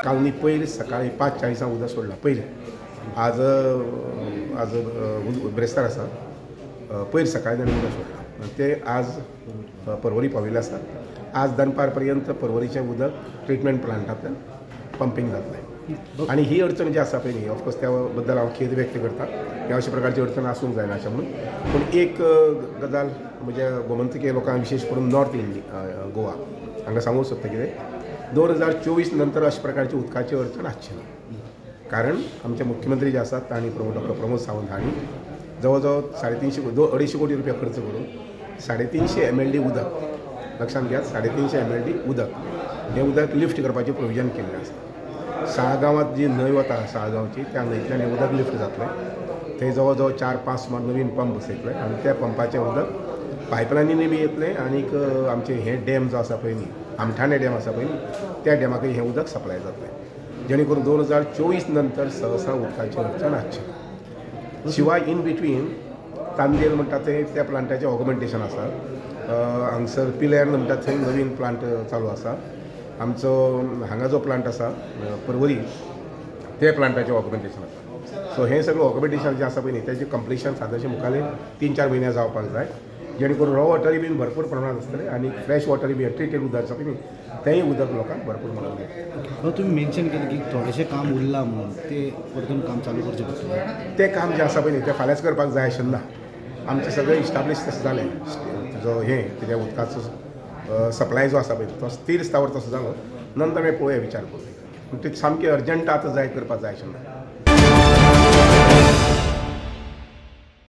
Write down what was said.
काल न्ही पयर सकाळी 5:40 उदक सोडलां पयर आज आज ब्रेस्तार आसा पयर सकाळी ताणें उदक सोडलां ते आज पर्वरी पाविल्ले आसा आज दनपार पर्यंत पर्वरीचें उदक ट्रिटमेंट प्लांटांतल्यान पंपींग जातलें आनी ही अडचण जी आसा पळय न्ही ऑफकोर्स त्या बद्दल हांव खेद व्यक्त करता की अशा प्रकारची अडचण आसूंक जायना अशें म्हणून पूण एक गजाल म्हणजे गोमंतकीय लोकांक विशेश करून नॉर्थ गोवा हांगा सांगूंक सोदता कितें 2024 नंतर अशा प्रकारची उदकाची अडचण आसची ना कारण आमचे मुख्यमंत्री जे आसात तांणी डॉक्टर प्रमोद सावंत हांणी जवळ जवळ 250 कोटी रुपया खर्च करून 350 MLD उदक लक्षांत घेयात 350 MLD उदक हें उदक लिफ्ट करपाचें प्रोविजन केल्लें आसा साळगांवांत जी न्हंय वता साळगांवची त्या न्हंयतल्यान हें उदक लिफ्ट जातलें थंय जवळ जवळ 4-5 सुमार नवीन पंप बसयतले आनी त्या पंपाचें उदक पायपलायनींनी बी येतलें आनीक आमचें हें डॅम जो आसा पळय न्ही आमठाणे डॅम आसा पळय न्ही त्या डॅमाकय हें उदक सप्लाय जातलें जेणे करून 2024 नंतर सहसा उदकाची अडचण आसची ना शिवाय इन बिटवीन तांदेल म्हणटा थंय त्या प्लांटाचें ऑगमेंटेशन आसा हांगसर पिलेर म्हणटा थंय नवीन प्लांट चालू आसा आमचो हांगा जो प्लांट आसा पर्वरी ते प्लांटाचें ऑगमेंटेशन आसा सो हें सगळें ऑगमेंटेशन जें आसा पळय न्ही तेजें कंप्लिशन सादारशें मुखावेलें 3-4 म्हयने जावपाक जाय जेणे करून रॉ वॉटरूय बीन भरपूर प्रमाणांत आसतलें आनी फ्रेश वॉटरूय बी ट्रिटेड उदक आसा पळय न्ही तेंय उदक लोकांक भरपूर प्रमाणांत मेळटलें तुम्ही मेन्शन केलें की थोडेशें काम उरलां म्हणून ते परतून काम चालू करचें पडटलें तें काम जें आसा पळय न्ही तें फाल्यांच करपाक जाय अशें ना आमचें सगळें इस्टाब्लीश तशें जालें जो हें तेज्या उदकाचो सप्लाय जो आसा पळय तो स्थिर स्थावर तसो जालो नंतर मागीर पळोवया विचार करूं पूण ते सामकें अर्जंट आतां जाय करपाक जाय अशें ना